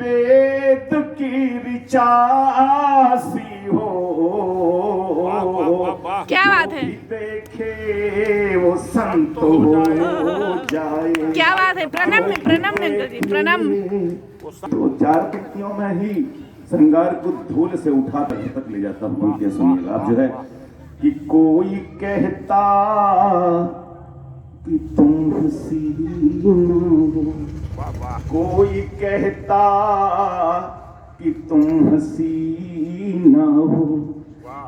वेद की ऋचा सी हो। क्या बात है, देखे वो संत हो जाए। क्या बात है। प्रणाम प्रणाम नंदू जी, प्रणाम। तो चार पंक्तियों में ही श्रृंगार को धूल से उठा कर तक ले जाता हूँ। पंक्तियां सुनिएगा आप। जो है कि कोई कहता कि तुम हसीन हो, कोई कहता कि तुम हसीना हो,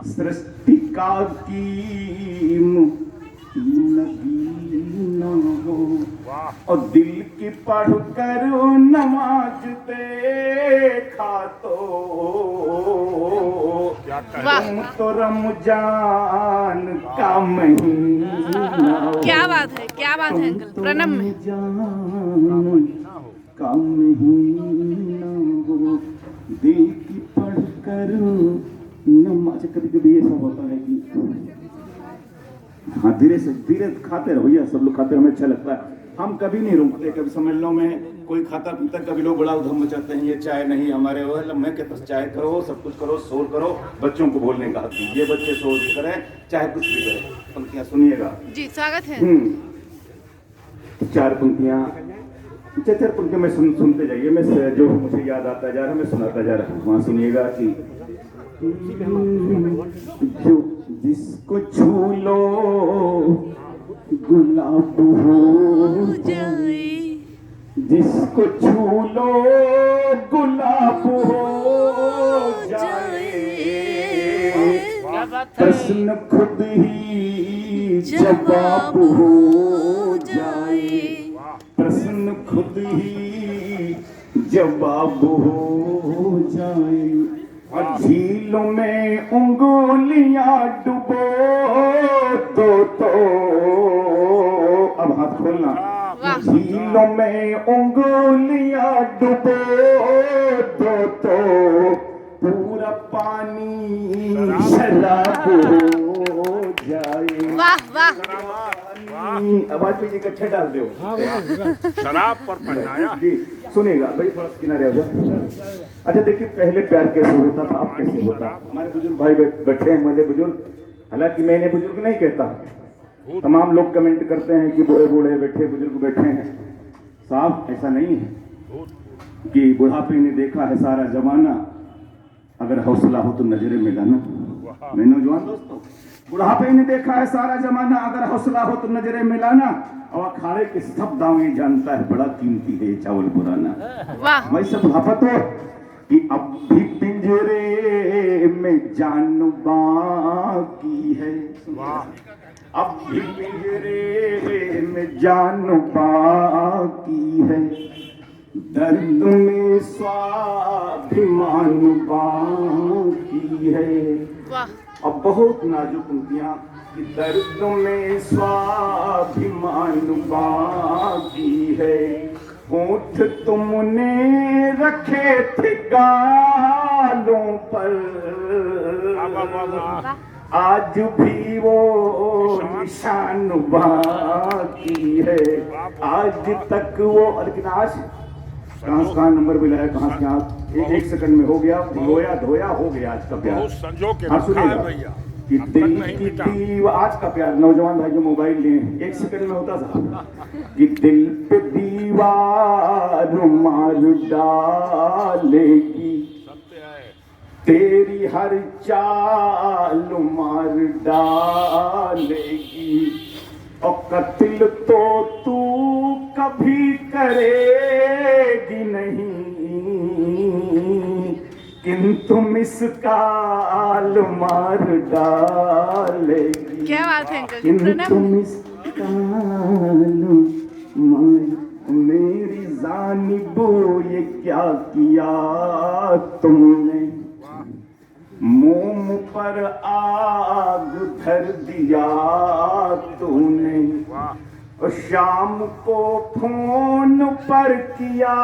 सृष्टि का कीम नगीना हो, और दिल की पढ़ कर नमाज देखा तो तुम तो रमजान का महीना हो। क्या बात है, क्या बात है अंकल, प्रणाम। का महीना हो, दिल की पढ़ कर नमाज। कभी कभी ऐसा होता है कि हाँ धीरे से धीरे खाते रहो भैया, सब लोग खाते रहो, हमें अच्छा लगता है। हम कभी नहीं रुकते। कभी सम्मेलनों में कोई खाता पीता, कभी लोग बड़ा उधम मचाते हैं, ये चाय नहीं हमारे वो है। मैं कहता चाय करो, सब कुछ करो, शोर करो, बच्चों को बोलने का हक दीजिए, बच्चे शोर भी करें चाहे कुछ भी करें। पंक्तियां सुनिएगा जी, स्वागत है। चार पंक्तियां, चार पंक्तियां में सुनते जाइए। मैं जो मुझे याद आता जा रहा है मैं सुनाता जा रहा हूँ। वहां सुनिएगा कि जो जिसको छू लो गुलाब हो जाए, जिसको छू लो गुलाब हो जाए, प्रश्न खुद ही जवाब हो जाए, प्रश्न खुद ही जवाब हो जाए, और झीलों में उंगलियां डुबो तो अब हाथ खोलना। झीलों में उंगलियां डुबो तो पूरा पानी शराब हो जाए। वाह वाह। आवाज पे एक अच्छा डाल दो। शराब पर पहनाया। सुनेगा भाई, थोड़ा किनारे आ जाओ। अच्छा देखिए, पहले प्यार कैसे होता था, अब कैसे होता। हमारे बुजुर्ग भाई बैठे हैं, हमारे बुजुर्ग, हालांकि मैं इन्हें बुजुर्ग नहीं कहता, तमाम लोग कमेंट करते हैं कि बूढ़े बूढ़े बैठे, बुजुर्ग बैठे हैं। साहब ऐसा नहीं है कि बुढ़ापे ने देखा है सारा जमाना, अगर हौसला हो तो नजरे मिलाना। मैं नौजवान दोस्तों, बुढ़ापे ने देखा है सारा जमाना, अगर हौसला हो तो नजरे मिलाना, और अखाड़े के सब दावे जानता है, बड़ा कीमती है चावल पुराना। वैसे बुढ़ापा तो कि अब भी पिंजरे में जान बाकी है, अब भी पिंजरे में जान बाकी है, दर्द में स्वाभिमान बाकी है। अब बहुत नाजुक पंक्तियां कि दर्द में स्वाभिमान बाकी है, होठ तुमने रखे थे गालों पर, आज भी वो निशान बाकी है, आज तक वो। लेकिन आज कहाँ नंबर मिला है, कहाँ से आप एक सेकंड में हो गया, धोया धोया हो गया आज का प्यार। हाँ सुनिएगा कि दिल की दीवार, आज का प्यार नौजवान भाई जो मोबाइल लिए एक सेकंड में होता था, कि दिल पे दीवार मार डालेगी, तेरी हर चाल मार डालेगी, और कत्ल तो तू कभी करेगी नहीं, किंतु मिसकाल मार डालेगी। क्या बात है अंकल, किंतु मिसकाल मार, मेरी जानिबो ये क्या किया तुमने, मोम पर आग धर दिया तूने, और शाम को फोन पर किया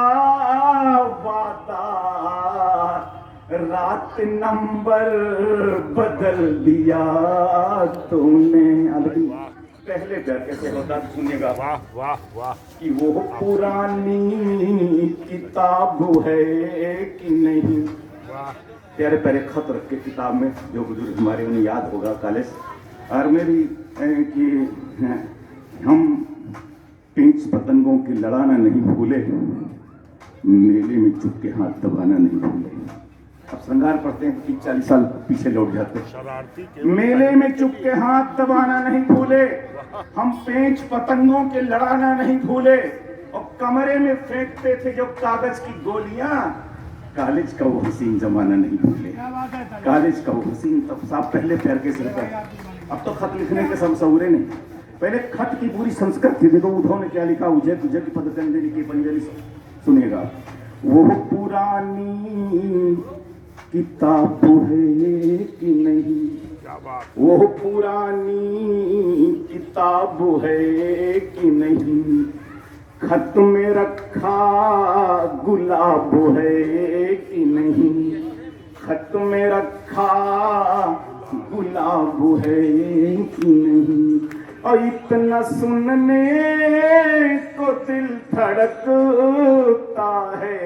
वादा, रात नंबर बदल दिया तूने। पहले प्यार कैसे होता था सुनिएगा वाह वाह वाह कि वो पुरानी किताब है कि नहीं। वाह प्यारे प्यारे खत रख के किताब में जो बुजुर्ग हमारे उन्हें याद होगा कॉलेज और में भी कि हम पेंच पतंगों की लड़ाना नहीं भूले, मेले में चुप के हाथ दबाना नहीं भूले। अब श्रृंगार पढ़ते हैं 30-40 साल पीछे लौट जाते हैं। शरारती के मेले में चुप के हाथ दबाना नहीं भूले, हम पेंच पतंगों के लड़ाना नहीं भूले और कमरे में फेंकते थे जो कागज की गोलियां। कॉलेज का वो हसीन जमाना नहीं भूले, कॉलेज का वो हसीन तब साहब पहले प्यार कैसे रहता। अब तो खत लिखने के सब सहुरे नहीं, पहले खत की पूरी संस्कृत थी। देखो उद्धव ने क्या लिखा, उजे तुझे की पतंजलि की पंजलि सुनिएगा। वो पुरानी किताब है कि नहीं, क्या बात वो पुरानी किताब है कि नहीं, खत में रखा गुलाब है कि नहीं, खत में रखा गुलाब है कि नहीं। और इतना सुनने को दिल धड़कता है,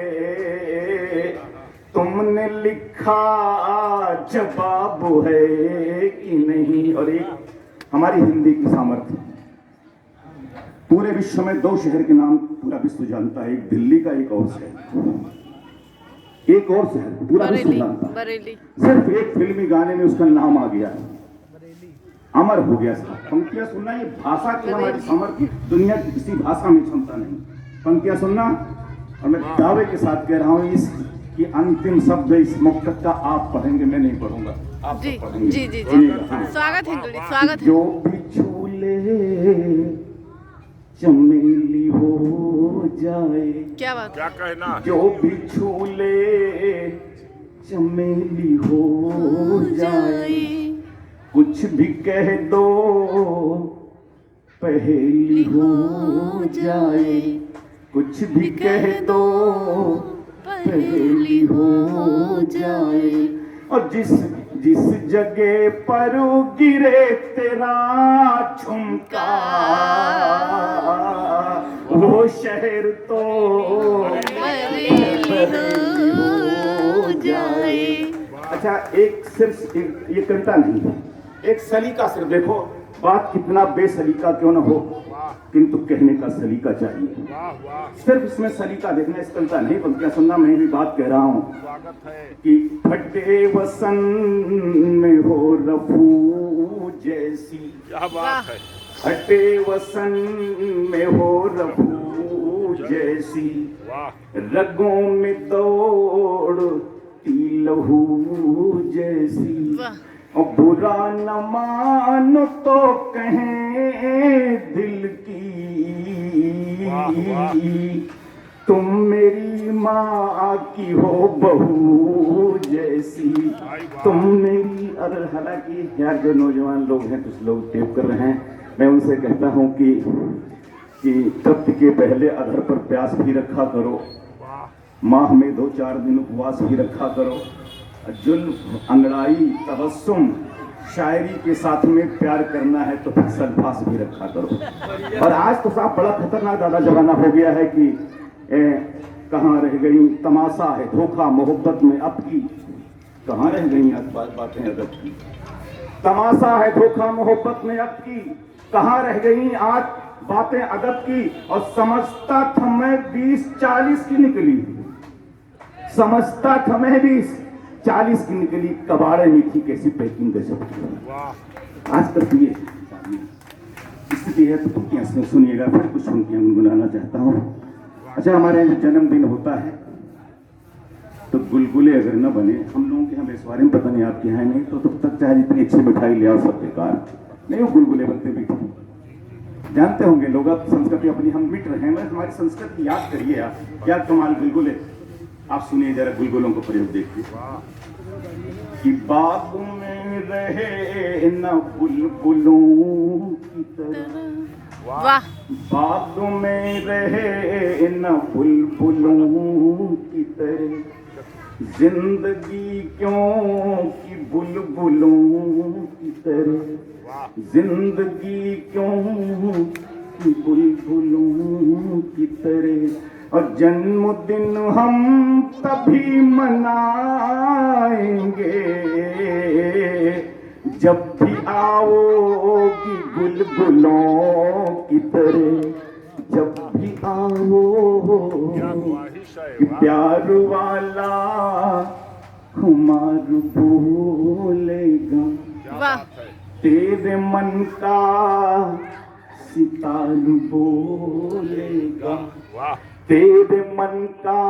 तुमने लिखा जवाब है कि नहीं। और एक हमारी हिंदी की सामर्थ्य, पूरे विश्व में 2 शहर के नाम पूरा विश्व जानता है, एक दिल्ली का एक और शहर, एक और शहर पूरा विश्व बरेली जानता है। बरेली सिर्फ एक फिल्मी गाने में उसका नाम आ गया, अमर हो गया साहब। पंक्तियां सुनना, ये भाषा की हमारी सामर्थ्य दुनिया की किसी भाषा में क्षमता नहीं। पंक्तियां सुनना, और मैं दावे के साथ कह रहा हूँ इस कि अंतिम शब्द इस मुक्तक का आप पढ़ेंगे, मैं नहीं पढ़ूंगा, आप जी सब पढ़ेंगे। जी जी जी सुनिएगा, हाँ। स्वागत है अंकल जी, स्वागत है। जो भी झूले चमेली हो जाए, क्या बात क्या कहना जो भी झूले चमेली हो जाए, कुछ भी कह दो पहेली हो जाए, कुछ भी कह दो पहेली हो जाए। और जिस जिस जगह पर गिरे तेरा झुमका, वो शहर तो बरेली हो जाए। अच्छा, एक सिर्फ ये कविता नहीं, एक सलीका सिर्फ देखो, बात कितना बेसलीका क्यों न हो, किंतु कहने का सलीका चाहिए। वाह वाह सिर्फ इसमें सलीका देखना, इस कविता नहीं पंक्तियां सुनना, मैं भी बात कह रहा हूँ स्वागत है कि फटे वसन में हो रफू जैसी, क्या बात है फटे वसन में हो रफू जैसी, वाह रगों में दौड़ती लहू जैसी। वाह और बुरा न मानो तो कहें दिल वाह, वाह। की, तुम मेरी माँ की हो बहू जैसी, वाह। तुम मेरी। और हालांकि यार जो नौजवान लोग हैं, कुछ लोग टेप कर रहे हैं, मैं उनसे कहता हूँ कि तप्त के पहले अधर पर प्यास भी रखा करो, वाह माह में 2-4 दिन उपवास भी रखा करो, जुल्फ अंगड़ाई तबस्सुम शायरी के साथ में प्यार करना है तो फिर सल्फास भी रखा करो। और आज तो साहब बड़ा खतरनाक दादा जमाना हो गया है कि कहाँ रह गई तमाशा है धोखा मोहब्बत में अब की, कहाँ रह गई आज बातें अदब की, तमाशा है धोखा मोहब्बत में अब की, कहाँ रह गई आज बातें अदब की। और समझता था मैं 20-40 की निकली, समझता था मैं 20-40 की निकली, कबाड़े में थी कैसी पैकिंग गजब की। वाह आज तक ये स्थिति है, तो पंक्तियां सुनिएगा, फिर कुछ पंक्तियां गुनगुनाना चाहता हूँ। अच्छा, हमारे यहाँ जन्मदिन होता है तो गुलगुले अगर न बने, हम लोगों के हमें इस बारे में पता नहीं, आपके यहाँ नहीं, तो तब तक चाहे जितनी अच्छी मिठाई ले आओ सब बेकार नहीं, वो गुलगुले बनते भी जानते होंगे लोग। अब संस्कृति अपनी हम मिट रहे हैं, हमारी संस्कृति याद करिए आप, क्या कमाल गुलगुले। आप सुनिए जरा गुलगुलों को प्रयोग देखिए कि बाग में रहे न बुलबुलों की तरह, वाह बाग में रहे न बुलबुलों की तरह, जिंदगी क्यों की बुलबुलों की तरह, जिंदगी क्यों कि बुलबुलों की तरह, और जन्मदिन हम तभी मनाएंगे जब भी आओगी बुलबुलों की तरह, जब भी आओगी प्यार वाला खुमार बोलेगा, वाह तेरे मन का सितार बोलेगा, तेरे मन का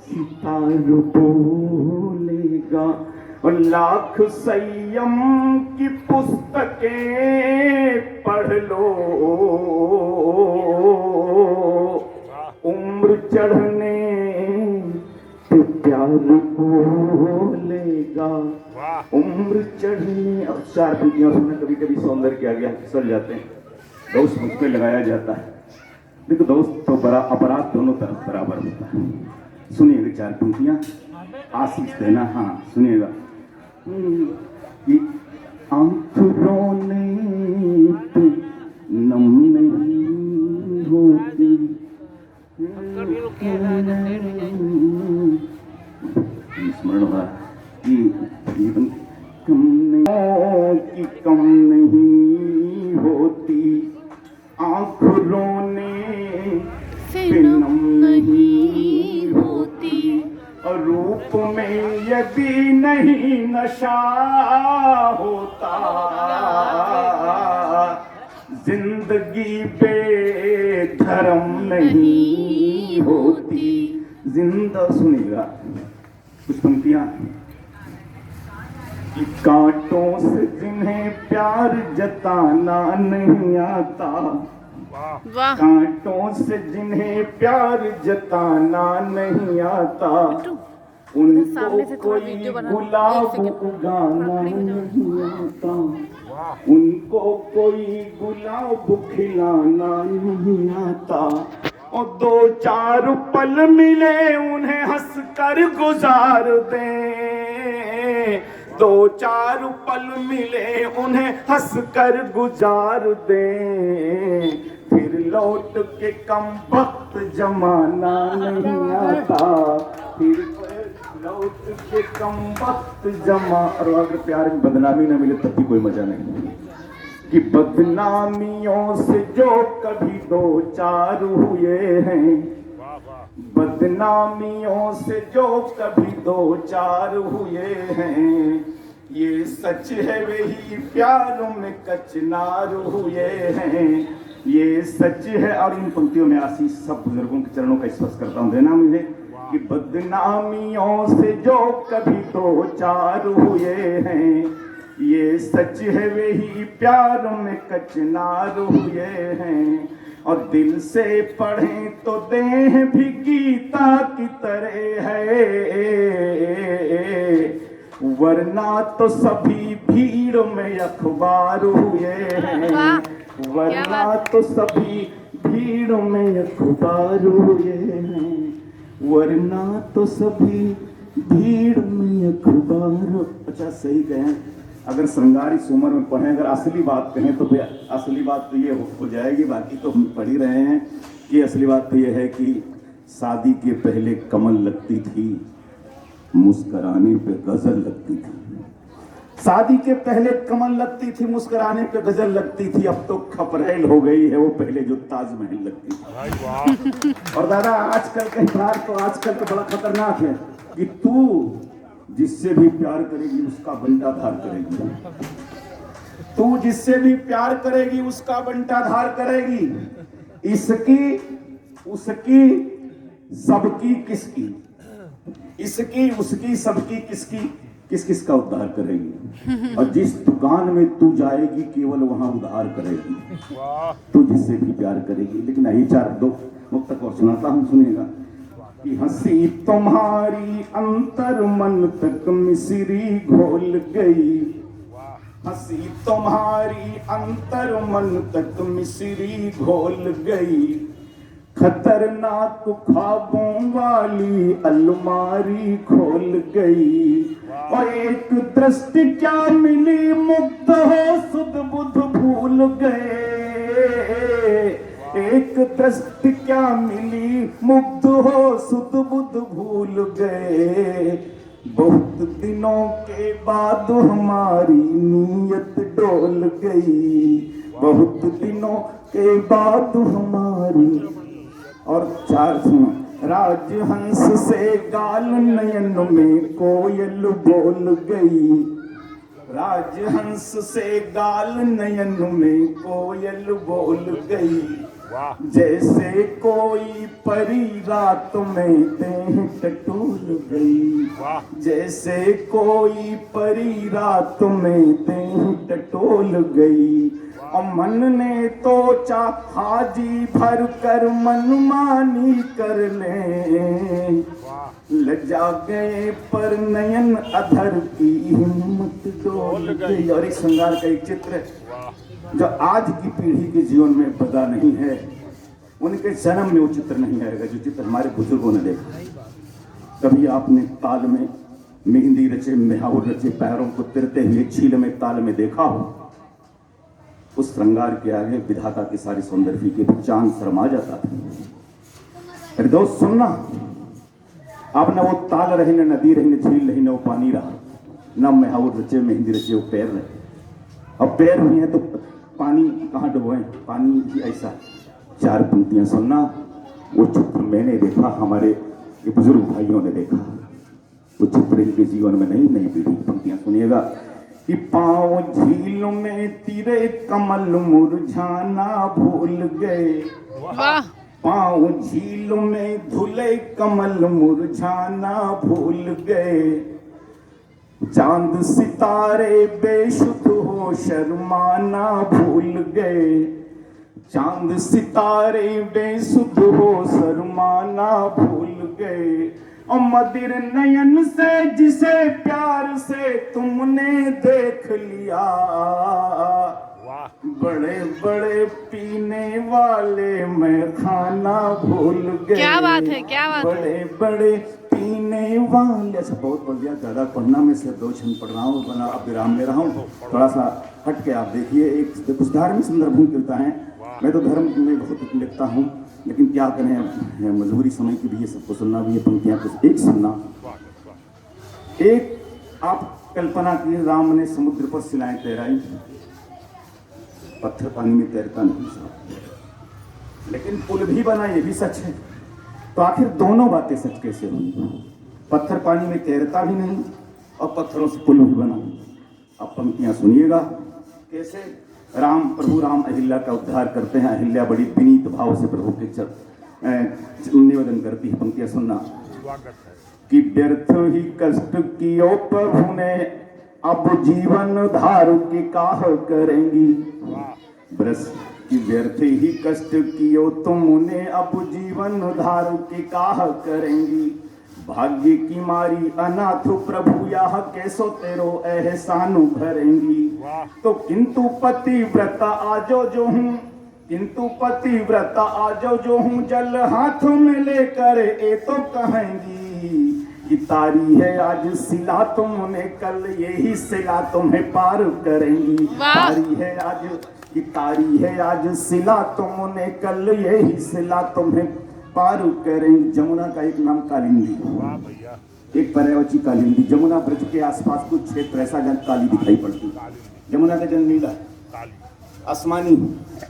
सितार बोलेगा, और लाख संयम की पुस्तकें पढ़ लो, उम्र चढ़ने पे प्यार बोलेगा, उम्र चढ़ने। अब चार पंक्तियां सुनने कभी कभी सौंदर्य के आगे फिसल जाते हैं, दोस्त मुझ पे लगाया जाता है। देखो दोस्त तो बड़ा अपराध दोनों तरफ बराबर होता है। सुनिएगा चार पंक्तियां, आशीष देना। हाँ सुनिएगा। कि आंख रोने पे नम नहीं होती, स्मरण हुआ कि जीवन कम नहीं होती, आंख रोने पे नम नहीं होती, और रूप में यदि नहीं नशा होता, जिंदगी बेधर्म नहीं होती। जिंदा सुनिएगा कुछ पंक्तियां। कि कांटों से जिन्हें प्यार जताना नहीं आता, वाह कांटों से जिन्हें प्यार जताना नहीं आता, उनको कोई गुलाब उगाना नहीं आता, उनको कोई गुलाब खिलाना नहीं आता, और दो चार पल मिले उन्हें हंसकर गुजार दे, दो चार पल मिले उन्हें हंसकर गुजार दे, फिर लौट के कम वक्त जमाना नहीं आता, फिर लौट के कम वक्त जमा। और अगर प्यार में बदनामी ना मिले तब भी कोई मजा नहीं। कि बदनामियों से जो कभी दो चार हुए हैं, बदनामियों से जो कभी दो चार हुए हैं, ये सच है वही प्यारों में कचनार हुए हैं, ये सच है। और इन पंक्तियों में आशीष सब बुजुर्गों के चरणों का स्पर्श करता हूँ। देना मुझे कि बदनामियों से जो कभी दो चार हुए हैं, ये सच है वही प्यारों में कचनार हुए हैं, और दिल से पढ़ें तो देह भी गीता की तरह है, वरना तो सभी भीड़ में अखबार हुए हैं, वरना तो सभी भीड़ में अखबार हुए हैं, वरना तो सभी भीड़ में अखबार। अच्छा सही कहें, अगर श्रृंगार इस उम्र में पढ़ें, अगर असली बात कहें तो असली बात तो ये हो जाएगी, बाकी तो हम पढ़ ही रहे हैं कि असली बात तो ये है कि शादी के पहले कमल लगती थी, मुस्कुराने पे गजल लगती थी। शादी के पहले कमल लगती थी, मुस्कुराने पे गजल लगती थी, अब तो खपरेल हो गई है वो पहले जो ताजमहल लगती थी। और दादा आजकल का प्यार तो आजकल तो बड़ा खतरनाक है कि तू जिससे भी प्यार करेगी उसका बंटाधार करेगी, तू जिससे भी प्यार करेगी उसका बंटाधार करेगी, इसकी उसकी सबकी किसकी, इसकी उसकी सबकी किसकी, किस किस का उद्धार करेगी। और जिस दुकान में तू जाएगी केवल वहां उद्धार करेगी, तू जिससे भी प्यार करेगी। लेकिन ये चार दो मुक्तक और सुनाता हूं, सुनिएगा। कि हंसी तुम्हारी अंतर मन तक मिसरी घोल गई, हंसी तुम्हारी अंतर मन तक मिसरी घोल गई, खतरनाक ख्वाबों वाली अलमारी खोल गई और एक दृष्टि क्या मिली मुक्त हो सुध बुध भूल गए। एक दृष्टि क्या मिली मुक्त हो सुध बुध भूल गए। बहुत दिनों के बाद हमारी नीयत डोल गई। बहुत दिनों के बाद हमारी। और चार सुनो। राजहंस से गाल नयन में कोयल बोल गई। राजहंस से गाल नयन में कोयल बोल गई। जैसे कोई परी रात में देह टटोल गई। जैसे कोई परी रात में देह टटोल गई। और मन ने तो चाहा जी भर कर मनमानी कर ले। लजा गए पर नयन अधर की हिम्मत डोल गई। और इस श्रृंगार का एक चित्र जो आज की पीढ़ी के जीवन में बदा नहीं है, उनके जन्म में वो चित्र नहीं आएगा जो चित्र हमारे बुजुर्गों ने देखा। कभी आपने ताल में मेहंदी रचे, मेहावर रचे, पैरों को तिरते हुए छील में ताल में देखा हो? उस श्रृंगार के आगे विधाता की सारी सौंदर्य फीकी भी चांद शर्मा जाता था। अरे दोस्त सुनना, आप न वो ताल रहे, न नदी रही, न झील रही, न वो पानी रहा, न मेहावर रचे, मेहंदी रचे, वो पैर रहे। अब पैर हुए हैं तो पानी कहाँ डुबोए? पानी ही ऐसा। चार पंक्तियां सुनना, वो चित्र मैंने देखा, हमारे ये बुजुर्ग भाइयों ने देखा। वो चित्र इनके जीवन में नहीं, नई पीढ़ी। पंक्तियां सुनिएगा कि पाँव झील में तिरे कमल मुरझाना भूल गए। पाँव झील में धुले कमल मुरझाना भूल गए। चांद सितारे बेशुद्ध हो शर्माना भूल गए। चांद सितारे बेसुध हो शर्माना भूल गए। और मदिर नयन से जिसे प्यार से तुमने देख लिया। बड़े बड़े पीने वाले मैं खाना भूल गए। क्या बात है, क्या बात है। बड़े बड़े पीने वाले। अच्छा बहुत बढ़िया, ज्यादा पढ़ना, मैं सिर्फ 2 छंद पढ़ रहा हूँ, बना अब विराम में रहा हूँ। थोड़ा सा हट के आप देखिए, एक कुछ धार्मिक संदर्भों मिलता है। मैं तो धर्म में बहुत लिखता हूँ, लेकिन क्या करें, मजबूरी समय की भी है, सबको सुनना भी है। पंक्तियां कुछ एक सुनना। एक आप कल्पना की, राम ने समुद्र पर शिलाएं तैराई, पत्थर पानी में तैरता नहीं साहब, लेकिन पुल भी बना, ये भी सच है। तो आखिर दोनों बातें सच कैसे हुई? पत्थर पानी में तैरता भी नहीं और पत्थरों से पुल भी बना। अब पंक्तियां सुनिएगा कैसे प्रभु राम अहिल्या का उद्धार करते हैं। अहिल्या बड़ी विनीत भाव से प्रभु के निवेदन करती है। पंक्तियां सुनना कि व्यर्थ ही कष्ट कियो प्रभु ने, अब जीवन धारु की काह करेंगी। ब्रस कि व्यर्थ ही कष्ट कियो तुमने, अब जीवन धारु की काह करेंगी। भाग्य की मारी अनाथ प्रभु यह कैसो तेरो एहसानु भरेंगी। तो किंतु पतिव्रता आजो जो हूँ, किंतु पतिव्रता आजो जो हूँ, जल हाथ में लेकर ए तो कहेंगी कि तारी है आज सिला तुमने, कल यही सिला तुम्हें पार करेंगी। तारी है आज कि तारी है आज सिला तुमने, कल यही सिला तुम्हें पार करें। जमुना का एक नाम कालिंदी, एक पर्यायवाची कालिंदी। जमुना ब्रज के आसपास कुछ क्षेत्र ऐसा जहाँ काली दिखाई पड़ती। जमुना का जन्म नीला आसमानी,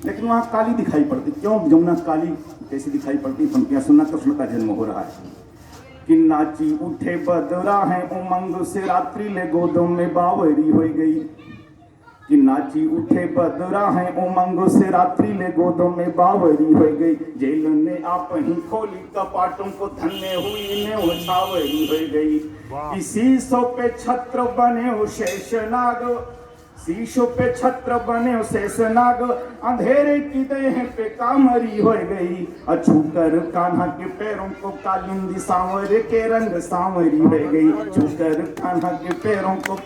लेकिन वहाँ काली दिखाई पड़ती। क्यों जमुना काली कैसी दिखाई पड़ती? पंक्तियां सुनना। कृष्ण का जन्म हो रहा है कि नाची उठे बदरा है उमंग से, रात्रि ले गोदों में बावरी हो गई। कि नाची उठे बदरा है उमंग से, रात्रि ले गोदों में बावरी हो गई। जेल ने आप ही खोली कपाटों को, धन्य हुई ने उछावरी हो गई। किसी सो पे छत्र बने हो शेषनाग, शीशों पे छत्र बने शेषनाग, अंधेरे की देह पे कामरी हो गई। अछूकर कान्हा के पैरों को कालिंदी, सांवरे के रंग सांवरी हो गई। छूकर कान्हा के पैरों को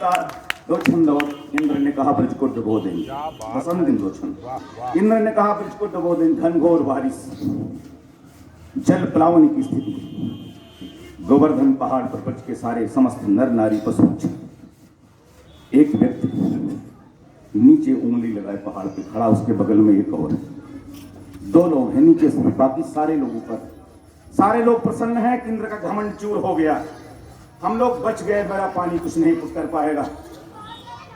दो छंद और। इंद्र ने कहा ब्रज को डुबो देंगे, बसंत दिन 2 छंद। इंद्र ने कहा ब्रज को डुबो देंगे, घनघोर बारिश। जल प्लावनी की स्थिति। गोवर्धन पहाड़ पर बच के सारे समस्त नर नारी पशु पक्षी। एक व्यक्ति नीचे उंगली लगाए पहाड़ पे खड़ा, उसके बगल में एक और है। दो लोग हैं नीचे से, बाकी सारे लोग ऊपर। सारे लोग प्रसन्न हैं कि इंद्र का घमंड चूर हो गया, हम लोग बच गए, मेरा पानी कुछ नहीं कर पाएगा।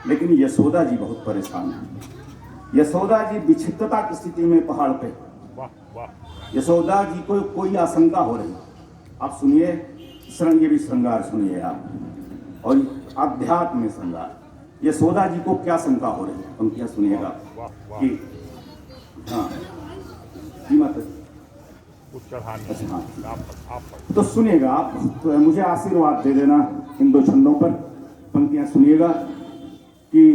लेकिन यशोदा जी बहुत परेशान है। यशोदा जी विक्षिप्तता की स्थिति में पहाड़ पे। वाह वाह यशोदा जी को कोई आशंका हो रही। आप सुनिए, ये भी श्रृंगार सुनिए आप, और अध्यात्म में श्रृंगार। यशोदा जी को क्या शंका हो रही है, पंक्तियां सुनिएगा वाह वाह कि हाँ जी माता जी। कुछ चढ़ाने अच्छा हाँ, आप तो सुनिएगा आप, तो मुझे आशीर्वाद दे देना इन दो छंदों पर। पंक्तियां सुनिएगा कि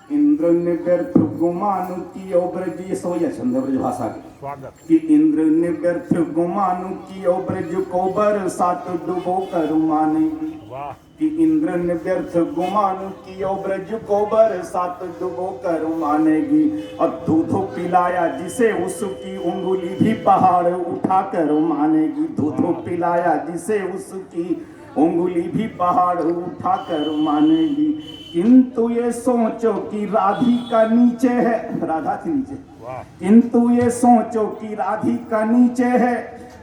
इंद्र ने व्यर्थ गुमान कियो ब्रज, ये सोया छंद है ब्रज भाषा की, स्वागत कि इंद्र ने व्यर्थ गुमान कियो ब्रज को बरसात डुबो कर मानेगी। वाह कि इंद्र ने व्यर्थ गुमान कियो ब्रज को बरसात डुबो कर मानेगी। और दूध पिलाया जिसे उसकी उंगली भी पहाड़ उठा कर मानेगी। दूध पिलाया जिसे उसकी उंगली भी पहाड़ उठा कर मानेगी। किंतु ये सोचो कि राधिका नीचे है, राधा थी नीचे। वाह किंतु ये सोचो कि राधिका नीचे है,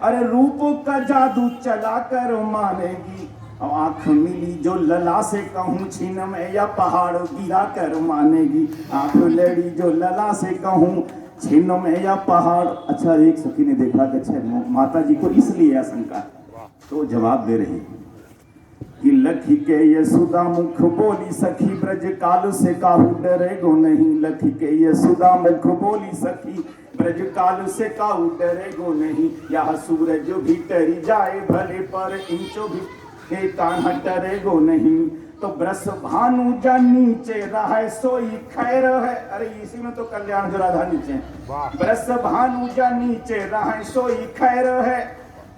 अरे रूप का जादू चला कर मानेगी। अब आंख मिली जो लला से कहूँ छीन में, या पहाड़ गिरा कर मानेगी। आंख लड़ी जो लला से कहूँ छीन में, या पहाड़। अच्छा, एक सखी ने देखा कि अच्छा माता जी को इसलिए आशंका, तो जवाब दे रही कि लखी के यशोदा मुख बोली सखी, ब्रज काल से काहू डरेगो नहीं। लखी के यशोदा मुख बोली सखी, ब्रज काल से काहू डरेगो नहीं। यह सूरज भी टरी जाए भले, पर इंचो भी कान्हा डरेगो नहीं। तो ब्रस भानु जा नीचे रहा सोई खैर है। अरे इसी में तो कल्याण जो राधा नीचे है। वाह ब्रस भानु जा नीचे रहा सोई खैर है,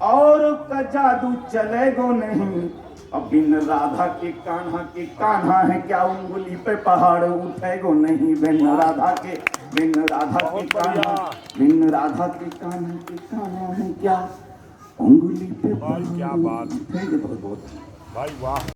और का जादू चलेगो नहीं। अब बिन राधा के कान्हा है, क्या उंगली पे पहाड़ उठेगो नहीं। बिन राधा के कान्हा, बिन राधा के कान्हा है, क्या उंगली पे भाई क्या बात। उठेंगे। बहुत बहुत भाई वाह।